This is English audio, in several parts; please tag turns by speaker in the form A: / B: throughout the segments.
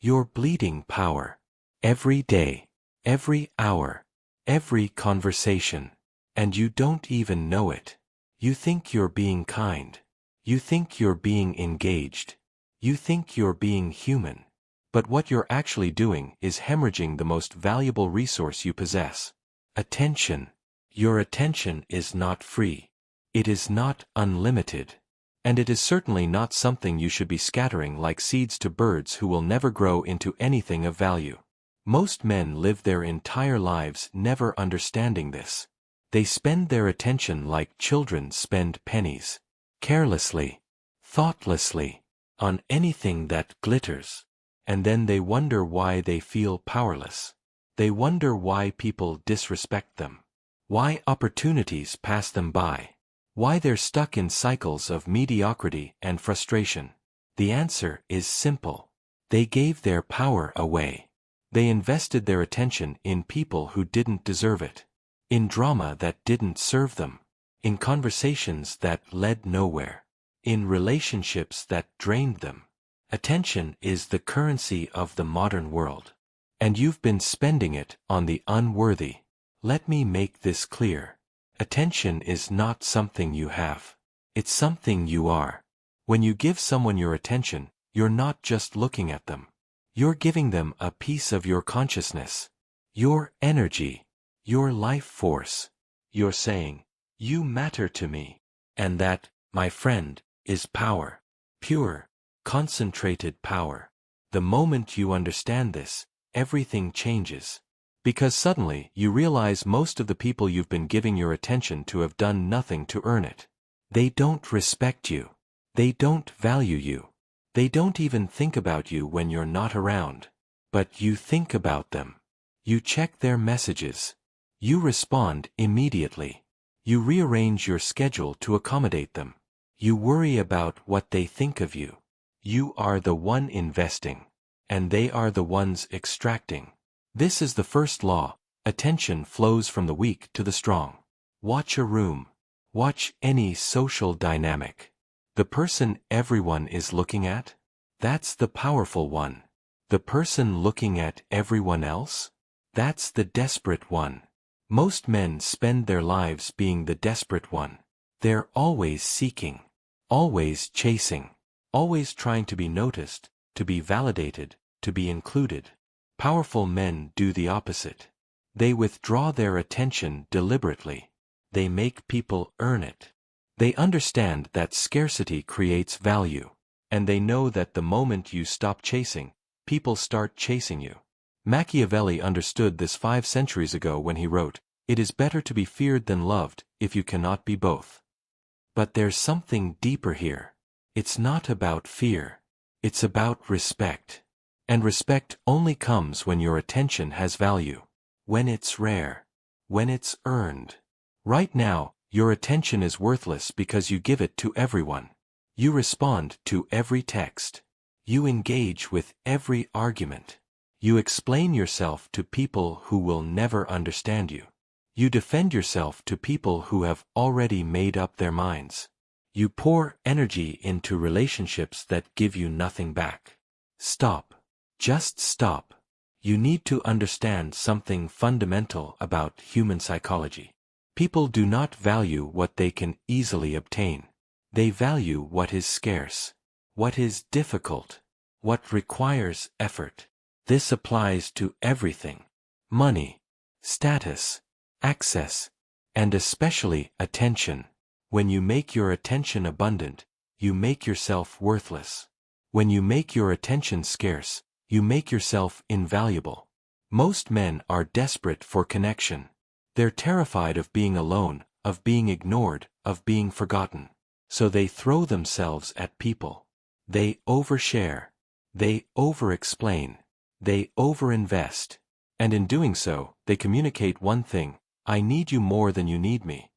A: You're bleeding power. Every day, every hour, every conversation. And you don't even know it. You think you're being kind. You think you're being engaged. You think you're being human. But what you're actually doing is hemorrhaging the most valuable resource you possess. Attention. Your attention is not free. It is not unlimited. And it is certainly not something you should be scattering like seeds to birds who will never grow into anything of value. Most men live their entire lives never understanding this. They spend their attention like children spend pennies. Carelessly, thoughtlessly, on anything that glitters. And then they wonder why they feel powerless. They wonder why people disrespect them. Why opportunities pass them by. Why they're stuck in cycles of mediocrity and frustration. The answer is simple. They gave their power away. They invested their attention in people who didn't deserve it. In drama that didn't serve them. In conversations that led nowhere. In relationships that drained them. Attention is the currency of the modern world. And you've been spending it on the unworthy. Let me make this clear. Attention is not something you have. It's something you are. When you give someone your attention, you're not just looking at them. You're giving them a piece of your consciousness. Your energy. Your life force. You're saying, you matter to me. And that, my friend, is power. Pure, concentrated power. The moment you understand this, everything changes. Because suddenly you realize most of the people you've been giving your attention to have done nothing to earn it. They don't respect you. They don't value you. They don't even think about you when you're not around. But you think about them. You check their messages. You respond immediately. You rearrange your schedule to accommodate them. You worry about what they think of you. You are the one investing. And they are the ones extracting. This is the first law. Attention flows from the weak to the strong. Watch a room. Watch any social dynamic. The person everyone is looking at? That's the powerful one. The person looking at everyone else? That's the desperate one. Most men spend their lives being the desperate one. They're always seeking. Always chasing. Always trying to be noticed, to be validated, to be included. Powerful men do the opposite. They withdraw their attention deliberately. They make people earn it. They understand that scarcity creates value. And they know that the moment you stop chasing, people start chasing you. Machiavelli understood this 5 centuries ago when he wrote, "It is better to be feared than loved, if you cannot be both." But there's something deeper here. It's not about fear. It's about respect. And respect only comes when your attention has value. When it's rare. When it's earned. Right now, your attention is worthless because you give it to everyone. You respond to every text. You engage with every argument. You explain yourself to people who will never understand you. You defend yourself to people who have already made up their minds. You pour energy into relationships that give you nothing back. Stop. Just stop. You need to understand something fundamental about human psychology. People do not value what they can easily obtain. They value what is scarce, what is difficult, what requires effort. This applies to everything. Money, status, access, and especially attention. When you make your attention abundant, you make yourself worthless. When you make your attention scarce, you make yourself invaluable. Most men are desperate for connection. They're terrified of being alone, of being ignored, of being forgotten. So they throw themselves at people. They overshare. They over-explain. They over-invest. And in doing so, they communicate one thing: I need you more than you need me.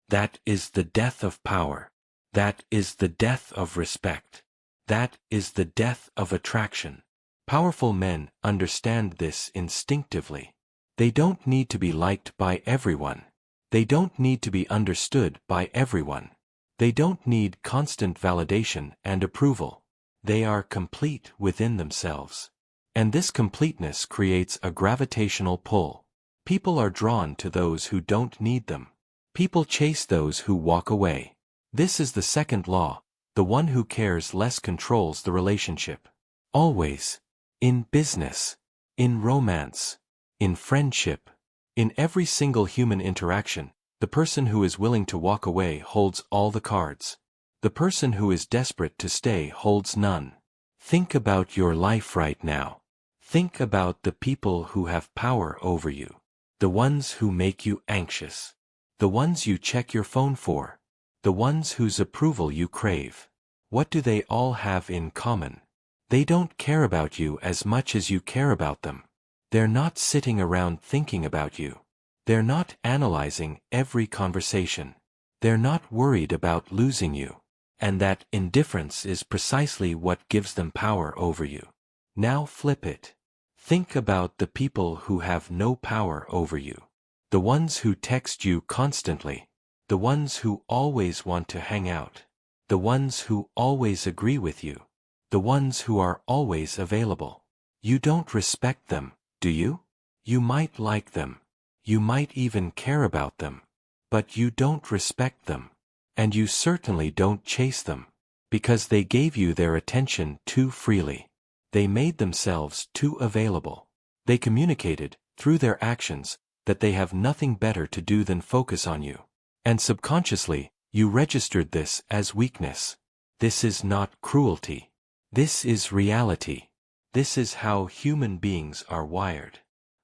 A: That is the death of power. That is the death of respect. That is the death of attraction. Powerful men understand this instinctively. They don't need to be liked by everyone. They don't need to be understood by everyone. They don't need constant validation and approval. They are complete within themselves. And this completeness creates a gravitational pull. People are drawn to those who don't need them. People chase those who walk away. This is the second law. The one who cares less controls the relationship. Always. In business. In romance. In friendship. In every single human interaction, the person who is willing to walk away holds all the cards. The person who is desperate to stay holds none. Think about your life right now. Think about the people who have power over you. The ones who make you anxious. The ones you check your phone for. The ones whose approval you crave. What do they all have in common? They don't care about you as much as you care about them. They're not sitting around thinking about you. They're not analyzing every conversation. They're not worried about losing you. And that indifference is precisely what gives them power over you. Now flip it. Think about the people who have no power over you. The ones who text you constantly. The ones who always want to hang out. The ones who always agree with you. The ones who are always available. You don't respect them, do you? You might like them. You might even care about them. But you don't respect them. And you certainly don't chase them. Because they gave you their attention too freely. They made themselves too available. They communicated, through their actions, that they have nothing better to do than focus on you. And subconsciously, you registered this as weakness. This is not cruelty. This is reality. This is how human beings are wired.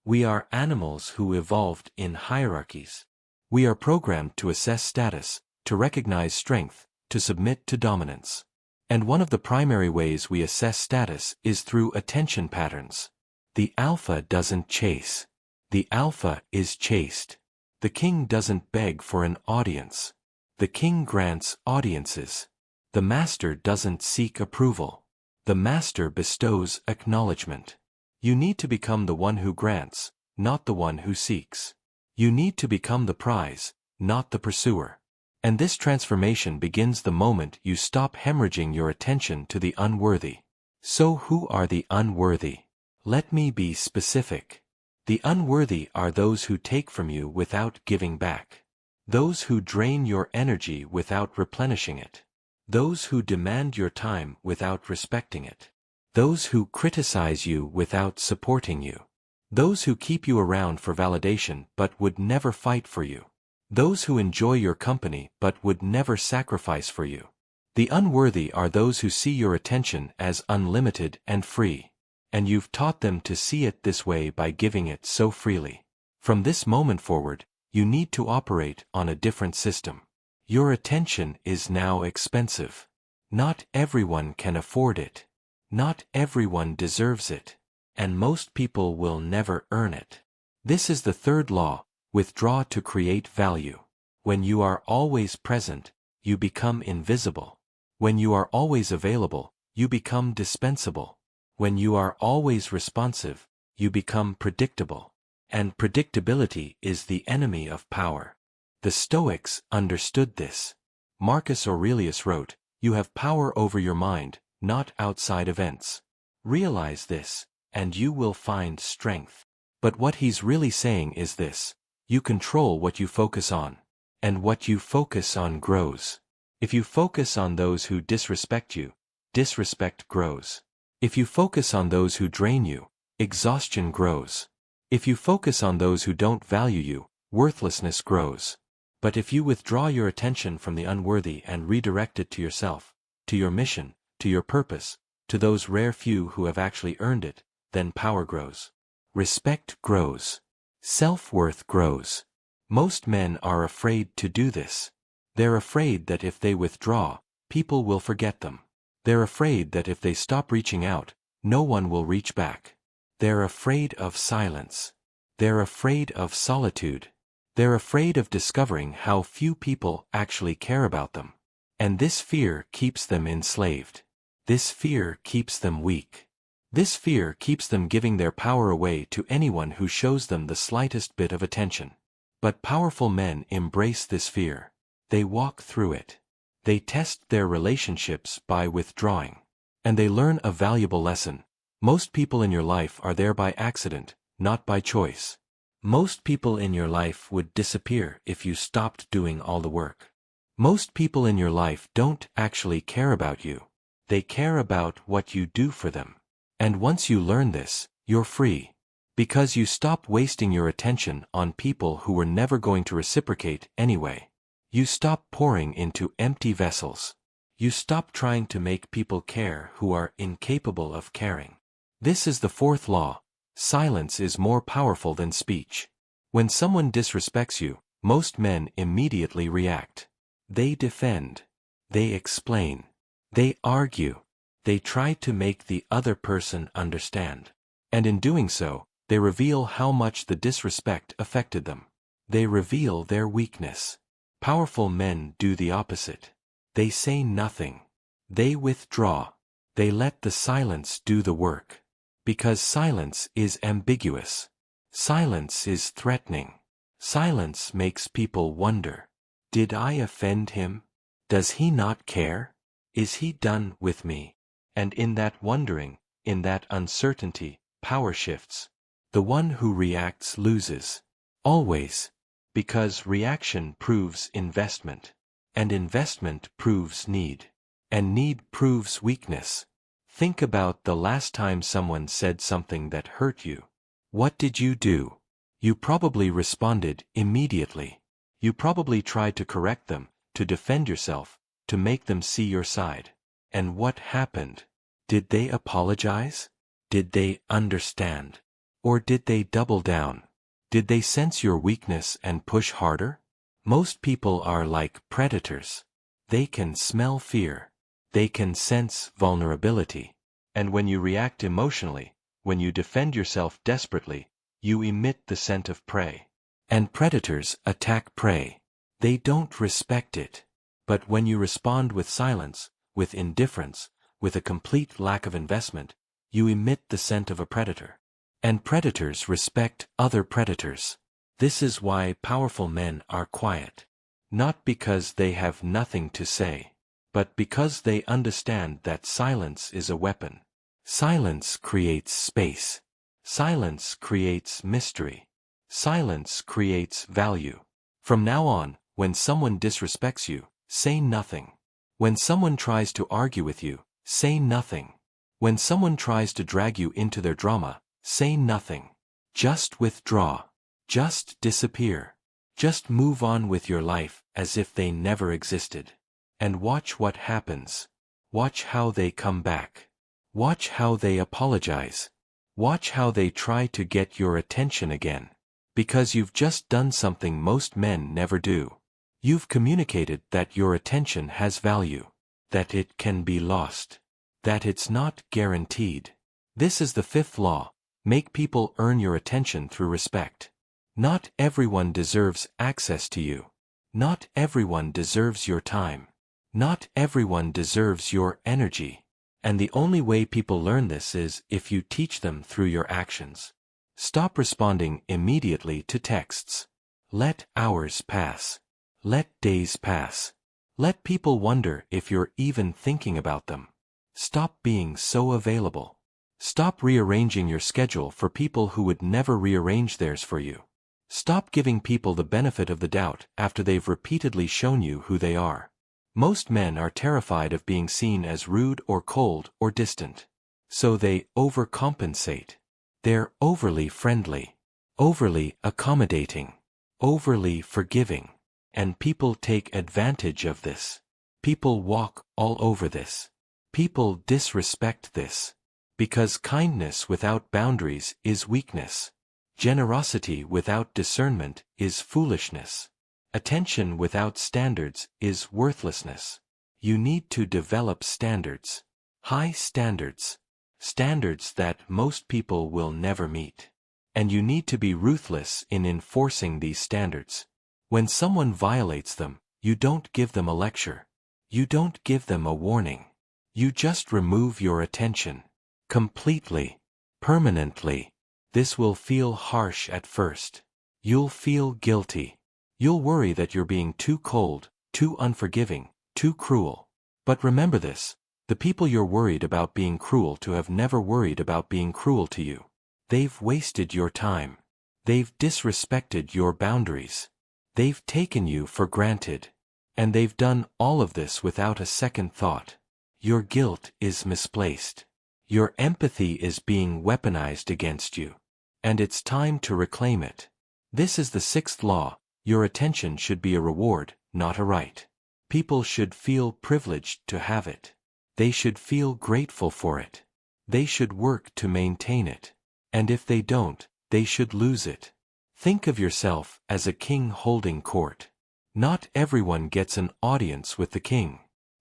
A: We are animals who evolved in hierarchies. We are programmed to assess status, to recognize strength, to submit to dominance. And one of the primary ways we assess status is through attention patterns. The alpha doesn't chase. The alpha is chased. The king doesn't beg for an audience. The king grants audiences. The master doesn't seek approval. The master bestows acknowledgement. You need to become the one who grants, not the one who seeks. You need to become the prize, not the pursuer. And this transformation begins the moment you stop hemorrhaging your attention to the unworthy. So who are the unworthy? Let me be specific. The unworthy are those who take from you without giving back. Those who drain your energy without replenishing it. Those who demand your time without respecting it. Those who criticize you without supporting you. Those who keep you around for validation but would never fight for you. Those who enjoy your company but would never sacrifice for you. The unworthy are those who see your attention as unlimited and free. And you've taught them to see it this way by giving it so freely. From this moment forward, you need to operate on a different system. Your attention is now expensive. Not everyone can afford it. Not everyone deserves it. And most people will never earn it. This is the third law. Withdraw to create value. When you are always present, you become invisible. When you are always available, you become dispensable. When you are always responsive, you become predictable. And predictability is the enemy of power. The Stoics understood this. Marcus Aurelius wrote, "You have power over your mind, not outside events. Realize this, and you will find strength." But what he's really saying is this. You control what you focus on. And what you focus on grows. If you focus on those who disrespect you, disrespect grows. If you focus on those who drain you, exhaustion grows. If you focus on those who don't value you, worthlessness grows. But if you withdraw your attention from the unworthy and redirect it to yourself, to your mission, to your purpose, to those rare few who have actually earned it, then power grows. Respect grows. Self-worth grows. Most men are afraid to do this. They're afraid that if they withdraw, people will forget them. They're afraid that if they stop reaching out, no one will reach back. They're afraid of silence. They're afraid of solitude. They're afraid of discovering how few people actually care about them. And this fear keeps them enslaved. This fear keeps them weak. This fear keeps them giving their power away to anyone who shows them the slightest bit of attention. But powerful men embrace this fear. They walk through it. They test their relationships by withdrawing. And they learn a valuable lesson. Most people in your life are there by accident, not by choice. Most people in your life would disappear if you stopped doing all the work. Most people in your life don't actually care about you. They care about what you do for them. And once you learn this, you're free. Because you stop wasting your attention on people who were never going to reciprocate anyway. You stop pouring into empty vessels. You stop trying to make people care who are incapable of caring. This is the fourth law. Silence is more powerful than speech. When someone disrespects you, most men immediately react. They defend. They explain. They argue. They try to make the other person understand. And in doing so, they reveal how much the disrespect affected them. They reveal their weakness. Powerful men do the opposite. They say nothing. They withdraw. They let the silence do the work. Because silence is ambiguous. Silence is threatening. Silence makes people wonder. Did I offend him? Does he not care? Is he done with me? And in that wondering, in that uncertainty, power shifts. The one who reacts loses. Always. Because reaction proves investment. And investment proves need. And need proves weakness. Think about the last time someone said something that hurt you. What did you do? You probably responded immediately. You probably tried to correct them, to defend yourself, to make them see your side. And what happened? Did they apologize? Did they understand? Or did they double down? Did they sense your weakness and push harder? Most people are like predators. They can smell fear. They can sense vulnerability. And when you react emotionally, when you defend yourself desperately, you emit the scent of prey. And predators attack prey. They don't respect it. But when you respond with silence, with indifference, with a complete lack of investment, you emit the scent of a predator. And predators respect other predators. This is why powerful men are quiet. Not because they have nothing to say, but because they understand that silence is a weapon. Silence creates space. Silence creates mystery. Silence creates value. From now on, when someone disrespects you, say nothing. When someone tries to argue with you, say nothing. When someone tries to drag you into their drama, say nothing. Just withdraw. Just disappear. Just move on with your life as if they never existed. And watch what happens. Watch how they come back. Watch how they apologize. Watch how they try to get your attention again. Because you've just done something most men never do. You've communicated that your attention has value. That it can be lost. That it's not guaranteed. This is the fifth law. Make people earn your attention through respect. Not everyone deserves access to you. Not everyone deserves your time. Not everyone deserves your energy. And the only way people learn this is if you teach them through your actions. Stop responding immediately to texts. Let hours pass. Let days pass. Let people wonder if you're even thinking about them. Stop being so available. Stop rearranging your schedule for people who would never rearrange theirs for you. Stop giving people the benefit of the doubt after they've repeatedly shown you who they are. Most men are terrified of being seen as rude or cold or distant. So they overcompensate. They're overly friendly, overly accommodating, overly forgiving. And people take advantage of this. People walk all over this. People disrespect this. Because kindness without boundaries is weakness. Generosity without discernment is foolishness. Attention without standards is worthlessness. You need to develop standards. High standards. Standards that most people will never meet. And you need to be ruthless in enforcing these standards. When someone violates them, you don't give them a lecture. You don't give them a warning. You just remove your attention. Completely. Permanently. This will feel harsh at first. You'll feel guilty. You'll worry that you're being too cold, too unforgiving, too cruel. But remember this. The people you're worried about being cruel to have never worried about being cruel to you. They've wasted your time. They've disrespected your boundaries. They've taken you for granted. And they've done all of this without a second thought. Your guilt is misplaced. Your empathy is being weaponized against you. And it's time to reclaim it. This is the sixth law. Your attention should be a reward, not a right. People should feel privileged to have it. They should feel grateful for it. They should work to maintain it. And if they don't, they should lose it. Think of yourself as a king holding court. Not everyone gets an audience with the king.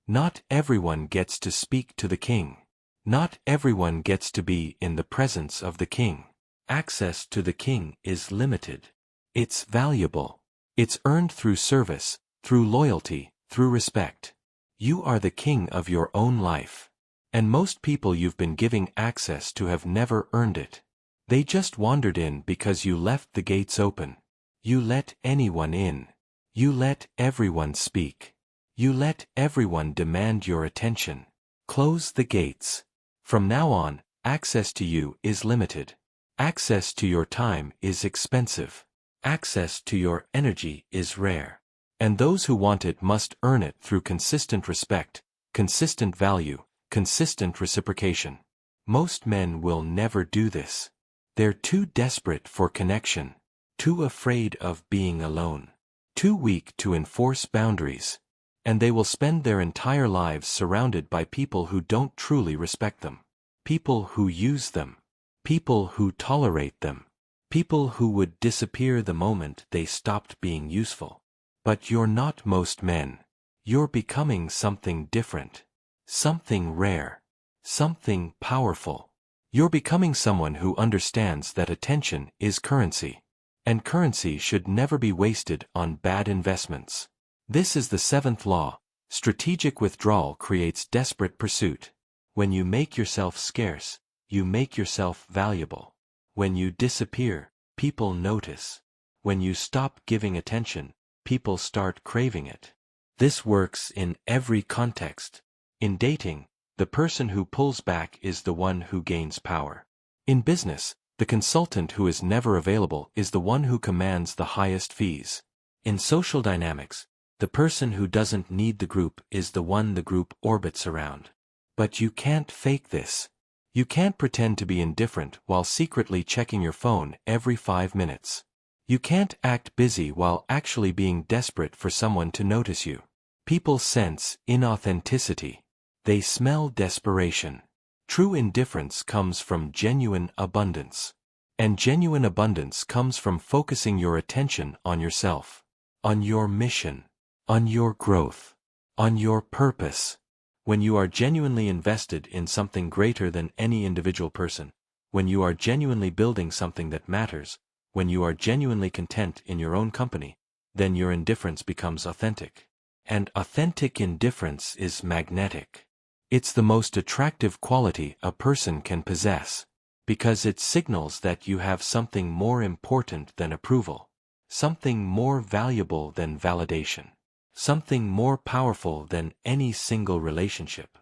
A: Not everyone gets to speak to the king. Not everyone gets to be in the presence of the king. Access to the king is limited. It's valuable. It's earned through service, through loyalty, through respect. You are the king of your own life. And most people you've been giving access to have never earned it. They just wandered in because you left the gates open. You let anyone in. You let everyone speak. You let everyone demand your attention. Close the gates. From now on, access to you is limited. Access to your time is expensive. Access to your energy is rare. And those who want it must earn it through consistent respect, consistent value, consistent reciprocation. Most men will never do this. They're too desperate for connection, too afraid of being alone, too weak to enforce boundaries, and they will spend their entire lives surrounded by people who don't truly respect them, people who use them, people who tolerate them, people who would disappear the moment they stopped being useful. But you're not most men. You're becoming something different, something rare, something powerful. You're becoming someone who understands that attention is currency, and currency should never be wasted on bad investments. This is the seventh law. Strategic withdrawal creates desperate pursuit. When you make yourself scarce, you make yourself valuable. When you disappear, people notice. When you stop giving attention, people start craving it. This works in every context. In dating, the person who pulls back is the one who gains power. In business, the consultant who is never available is the one who commands the highest fees. In social dynamics, the person who doesn't need the group is the one the group orbits around. But you can't fake this. You can't pretend to be indifferent while secretly checking your phone every 5 minutes. You can't act busy while actually being desperate for someone to notice you. People sense inauthenticity. They smell desperation. True indifference comes from genuine abundance. And genuine abundance comes from focusing your attention on yourself, on your mission, on your growth, on your purpose. When you are genuinely invested in something greater than any individual person, when you are genuinely building something that matters, when you are genuinely content in your own company, then your indifference becomes authentic. And authentic indifference is magnetic. It's the most attractive quality a person can possess, because it signals that you have something more important than approval, something more valuable than validation, something more powerful than any single relationship.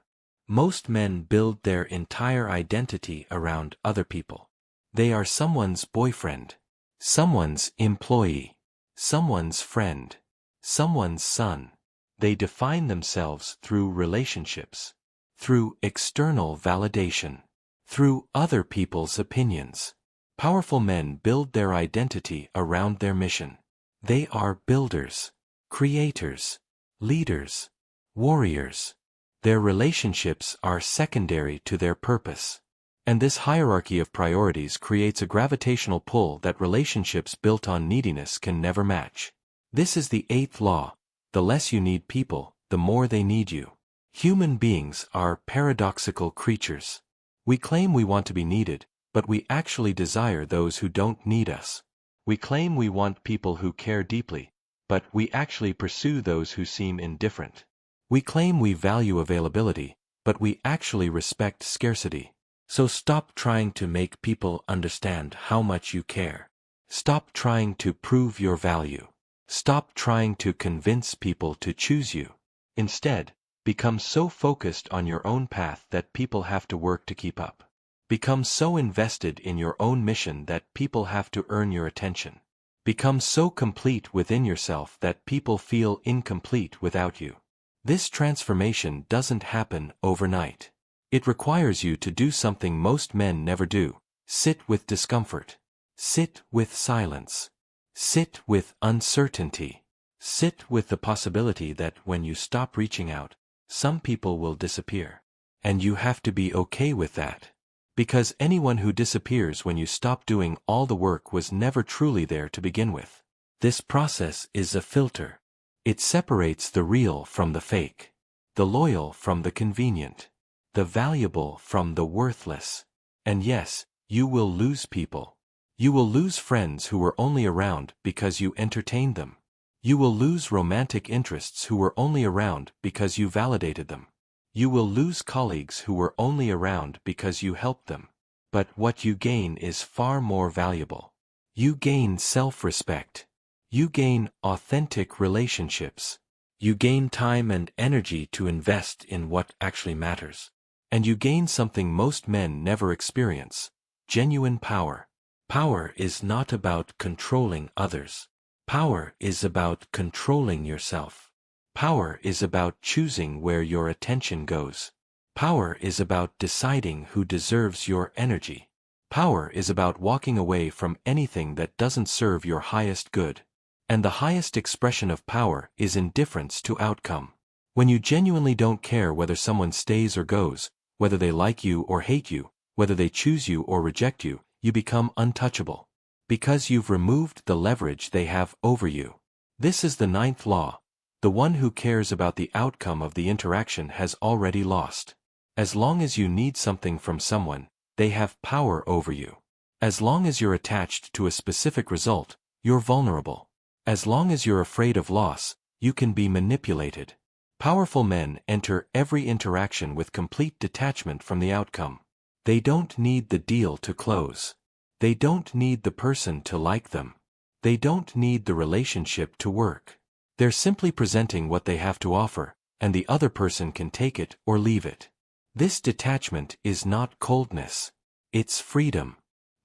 A: Most men build their entire identity around other people. They are someone's boyfriend, someone's employee, someone's friend, someone's son. They define themselves through relationships, through external validation, through other people's opinions. Powerful men build their identity around their mission. They are builders, creators, leaders, warriors. Their relationships are secondary to their purpose. And this hierarchy of priorities creates a gravitational pull that relationships built on neediness can never match. This is the eighth law. The less you need people, the more they need you. Human beings are paradoxical creatures. We claim we want to be needed, but we actually desire those who don't need us. We claim we want people who care deeply, but we actually pursue those who seem indifferent. We claim we value availability, but we actually respect scarcity. So stop trying to make people understand how much you care. Stop trying to prove your value. Stop trying to convince people to choose you. Instead, Become so focused on your own path that people have to work to keep up. Become so invested in your own mission that people have to earn your attention. Become so complete within yourself that people feel incomplete without you. This transformation doesn't happen overnight. It requires you to do something most men never do. Sit with discomfort. Sit with silence. Sit with uncertainty. Sit with the possibility that when you stop reaching out, some people will disappear. And you have to be okay with that. Because anyone who disappears when you stop doing all the work was never truly there to begin with. This process is a filter. It separates the real from the fake, the loyal from the convenient, the valuable from the worthless. And yes, you will lose people. You will lose friends who were only around because you entertained them. You will lose romantic interests who were only around because you validated them. You will lose colleagues who were only around because you helped them. But what you gain is far more valuable. You gain self-respect. You gain authentic relationships. You gain time and energy to invest in what actually matters. And you gain something most men never experience: genuine power. Power is not about controlling others. Power is about controlling yourself. Power is about choosing where your attention goes. Power is about deciding who deserves your energy. Power is about walking away from anything that doesn't serve your highest good. And the highest expression of power is indifference to outcome. When you genuinely don't care whether someone stays or goes, whether they like you or hate you, whether they choose you or reject you, you become untouchable. Because you've removed the leverage they have over you. This is the 9th law. The one who cares about the outcome of the interaction has already lost. As long as you need something from someone, they have power over you. As long as you're attached to a specific result, you're vulnerable. As long as you're afraid of loss, you can be manipulated. Powerful men enter every interaction with complete detachment from the outcome. They don't need the deal to close. They don't need the person to like them. They don't need the relationship to work. They're simply presenting what they have to offer, and the other person can take it or leave it. This detachment is not coldness. It's freedom.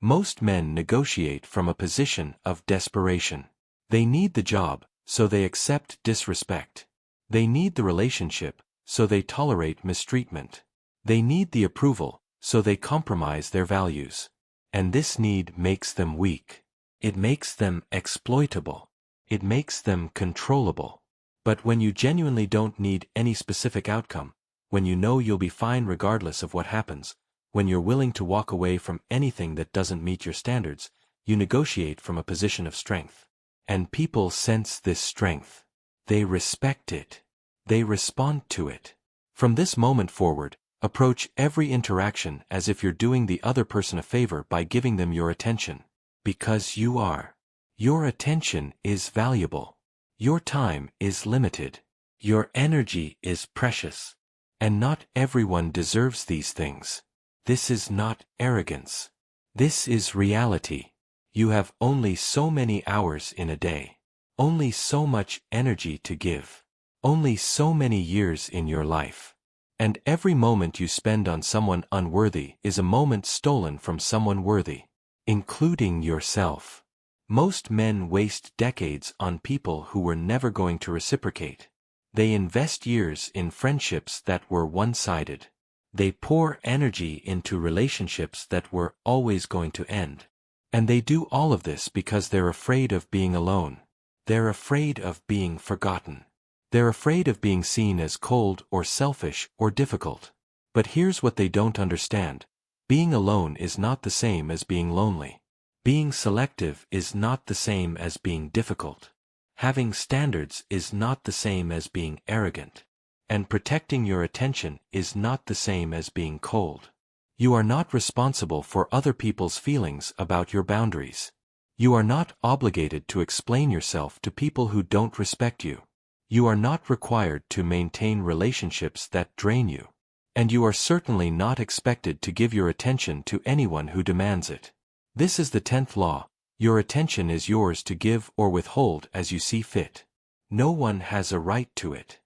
A: Most men negotiate from a position of desperation. They need the job, so they accept disrespect. They need the relationship, so they tolerate mistreatment. They need the approval, so they compromise their values. And this need makes them weak. It makes them exploitable. It makes them controllable. But when you genuinely don't need any specific outcome, when you know you'll be fine regardless of what happens, when you're willing to walk away from anything that doesn't meet your standards, you negotiate from a position of strength. And people sense this strength. They respect it. They respond to it. From this moment forward, approach every interaction as if you're doing the other person a favor by giving them your attention. Because you are. Your attention is valuable. Your time is limited. Your energy is precious. And not everyone deserves these things. This is not arrogance. This is reality. You have only so many hours in a day. Only so much energy to give. Only so many years in your life. And every moment you spend on someone unworthy is a moment stolen from someone worthy, including yourself. Most men waste decades on people who were never going to reciprocate. They invest years in friendships that were one-sided. They pour energy into relationships that were always going to end. And they do all of this because they're afraid of being alone. They're afraid of being forgotten. They're afraid of being seen as cold or selfish or difficult. But here's what they don't understand. Being alone is not the same as being lonely. Being selective is not the same as being difficult. Having standards is not the same as being arrogant. And protecting your attention is not the same as being cold. You are not responsible for other people's feelings about your boundaries. You are not obligated to explain yourself to people who don't respect you. You are not required to maintain relationships that drain you. And you are certainly not expected to give your attention to anyone who demands it. This is the 10th law. Your attention is yours to give or withhold as you see fit. No one has a right to it.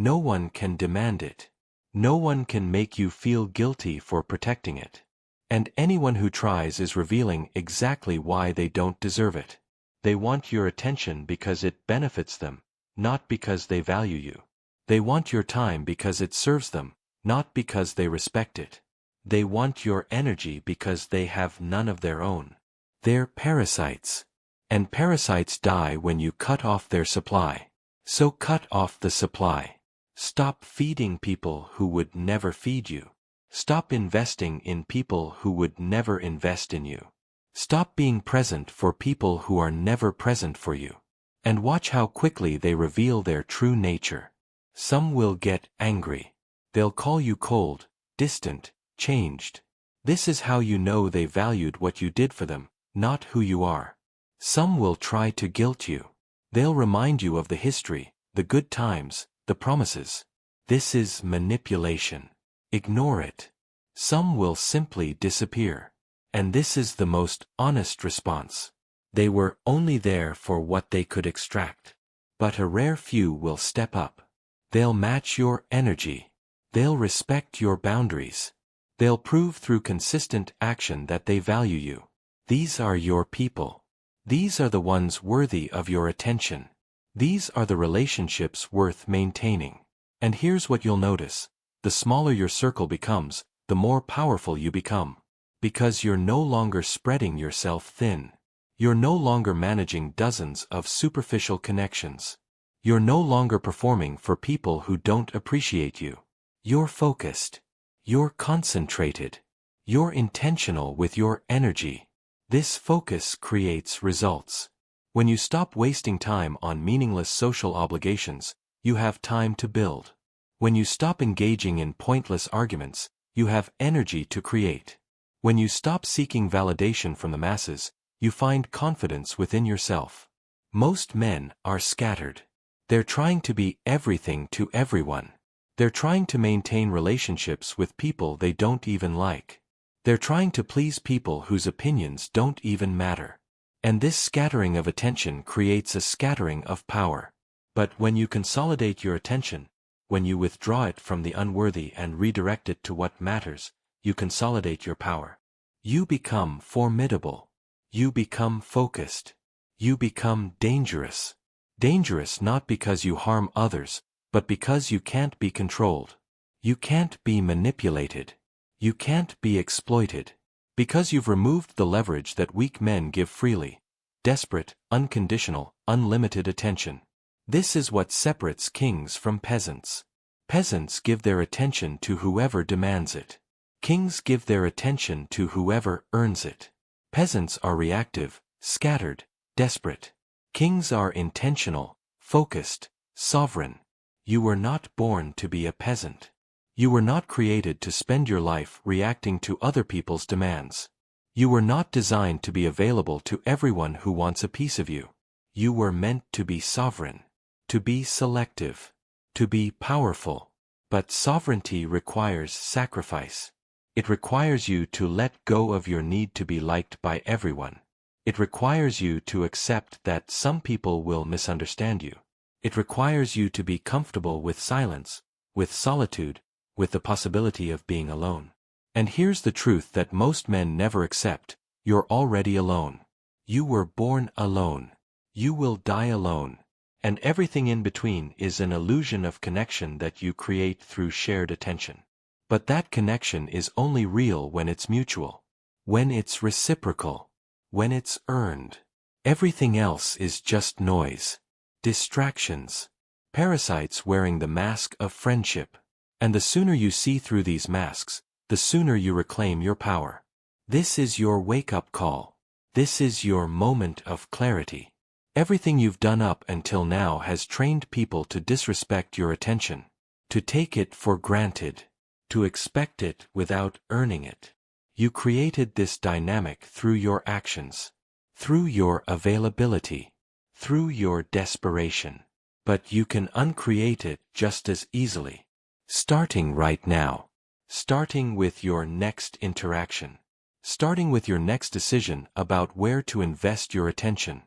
A: No one can demand it. No one can make you feel guilty for protecting it. And anyone who tries is revealing exactly why they don't deserve it. They want your attention because it benefits them, not because they value you. They want your time because it serves them, not because they respect it. They want your energy because they have none of their own. They're parasites. And parasites die when you cut off their supply. So cut off the supply. Stop feeding people who would never feed you. Stop investing in people who would never invest in you. Stop being present for people who are never present for you. And watch how quickly they reveal their true nature. Some will get angry. They'll call you cold, distant, changed. This is how you know they valued what you did for them, not who you are. Some will try to guilt you. They'll remind you of the history, the good times, the promises. This is manipulation. Ignore it. Some will simply disappear. And this is the most honest response. They were only there for what they could extract. But a rare few will step up. They'll match your energy. They'll respect your boundaries. They'll prove through consistent action that they value you. These are your people. These are the ones worthy of your attention. These are the relationships worth maintaining. And here's what you'll notice. The smaller your circle becomes, the more powerful you become. Because you're no longer spreading yourself thin. You're no longer managing dozens of superficial connections. You're no longer performing for people who don't appreciate you. You're focused. You're concentrated. You're intentional with your energy. This focus creates results. When you stop wasting time on meaningless social obligations, you have time to build. When you stop engaging in pointless arguments, you have energy to create. When you stop seeking validation from the masses, you find confidence within yourself. Most men are scattered. They're trying to be everything to everyone. They're trying to maintain relationships with people they don't even like. They're trying to please people whose opinions don't even matter. And this scattering of attention creates a scattering of power. But when you consolidate your attention, when you withdraw it from the unworthy and redirect it to what matters, you consolidate your power. You become formidable. You become focused. You become dangerous. Dangerous not because you harm others, but because you can't be controlled. You can't be manipulated. You can't be exploited. Because you've removed the leverage that weak men give freely. Desperate, unconditional, unlimited attention. This is what separates kings from peasants. Peasants give their attention to whoever demands it. Kings give their attention to whoever earns it. Peasants are reactive, scattered, desperate. Kings are intentional, focused, sovereign. You were not born to be a peasant. You were not created to spend your life reacting to other people's demands. You were not designed to be available to everyone who wants a piece of you. You were meant to be sovereign, to be selective, to be powerful. But sovereignty requires sacrifice. It requires you to let go of your need to be liked by everyone. It requires you to accept that some people will misunderstand you. It requires you to be comfortable with silence, with solitude, with the possibility of being alone. And here's the truth that most men never accept: you're already alone. You were born alone. You will die alone. And everything in between is an illusion of connection that you create through shared attention. But that connection is only real when it's mutual, when it's reciprocal, when it's earned. Everything else is just noise. Distractions. Parasites wearing the mask of friendship. And the sooner you see through these masks, the sooner you reclaim your power. This is your wake-up call. This is your moment of clarity. Everything you've done up until now has trained people to disrespect your attention, to take it for granted, to expect it without earning it. You created this dynamic through your actions, through your availability, through your desperation. But you can uncreate it just as easily. Starting right now. Starting with your next interaction. Starting with your next decision about where to invest your attention.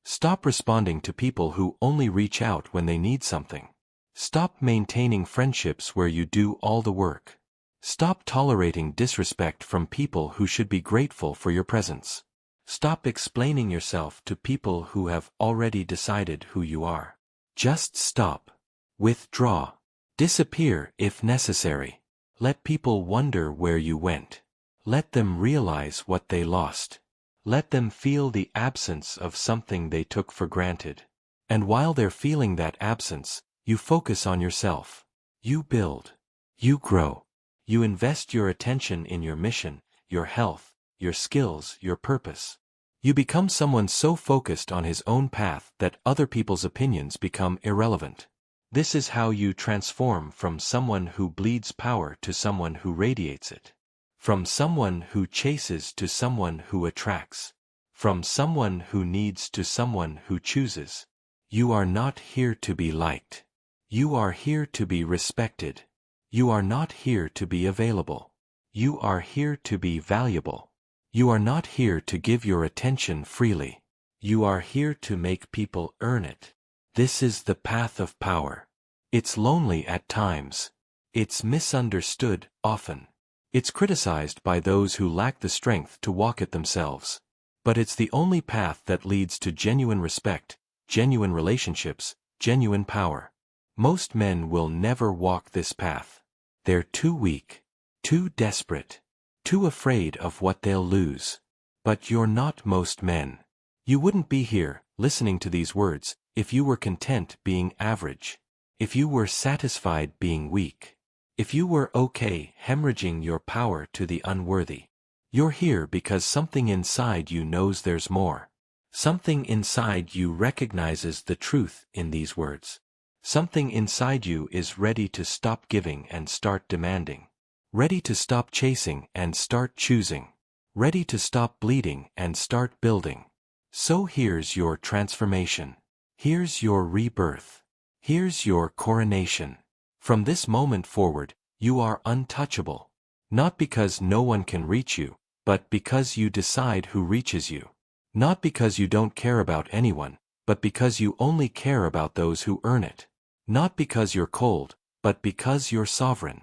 A: Stop responding to people who only reach out when they need something. Stop maintaining friendships where you do all the work. Stop tolerating disrespect from people who should be grateful for your presence. Stop explaining yourself to people who have already decided who you are. Just stop. Withdraw. Disappear if necessary. Let people wonder where you went. Let them realize what they lost. Let them feel the absence of something they took for granted. And while they're feeling that absence, you focus on yourself. You build. You grow. You invest your attention in your mission, your health, your skills, your purpose. You become someone so focused on his own path that other people's opinions become irrelevant. This is how you transform from someone who bleeds power to someone who radiates it. From someone who chases to someone who attracts. From someone who needs to someone who chooses. You are not here to be liked. You are here to be respected. You are not here to be available. You are here to be valuable. You are not here to give your attention freely. You are here to make people earn it. This is the path of power. It's lonely at times. It's misunderstood often. It's criticized by those who lack the strength to walk it themselves. But it's the only path that leads to genuine respect, genuine relationships, genuine power. Most men will never walk this path. They're too weak, too desperate, too afraid of what they'll lose. But you're not most men. You wouldn't be here, listening to these words, if you were content being average. If you were satisfied being weak. If you were okay hemorrhaging your power to the unworthy. You're here because something inside you knows there's more. Something inside you recognizes the truth in these words. Something inside you is ready to stop giving and start demanding. Ready to stop chasing and start choosing. Ready to stop bleeding and start building. So here's your transformation. Here's your rebirth. Here's your coronation. From this moment forward, you are untouchable. Not because no one can reach you, but because you decide who reaches you. Not because you don't care about anyone, but because you only care about those who earn it. Not because you're cold, but because you're sovereign.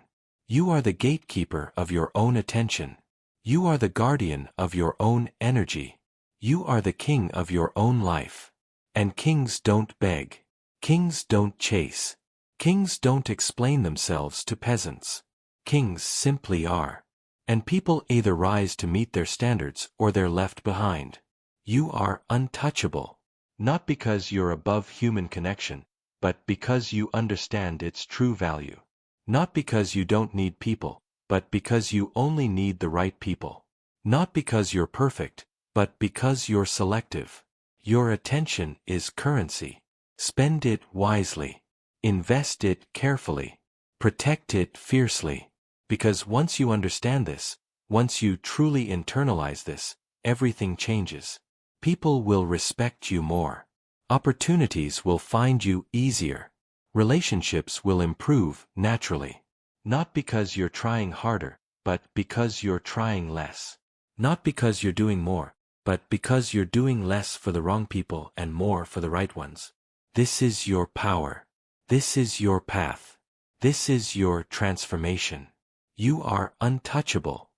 A: You are the gatekeeper of your own attention. You are the guardian of your own energy. You are the king of your own life. And kings don't beg. Kings don't chase. Kings don't explain themselves to peasants. Kings simply are. And people either rise to meet their standards or they're left behind. You are untouchable. Not because you're above human connection, but because you understand its true value. Not because you don't need people, but because you only need the right people. Not because you're perfect, but because you're selective. Your attention is currency. Spend it wisely. Invest it carefully. Protect it fiercely. Because once you understand this, once you truly internalize this, everything changes. People will respect you more. Opportunities will find you easier. Relationships will improve naturally. Not because you're trying harder, but because you're trying less. Not because you're doing more, but because you're doing less for the wrong people and more for the right ones. This is your power. This is your path. This is your transformation. You are untouchable.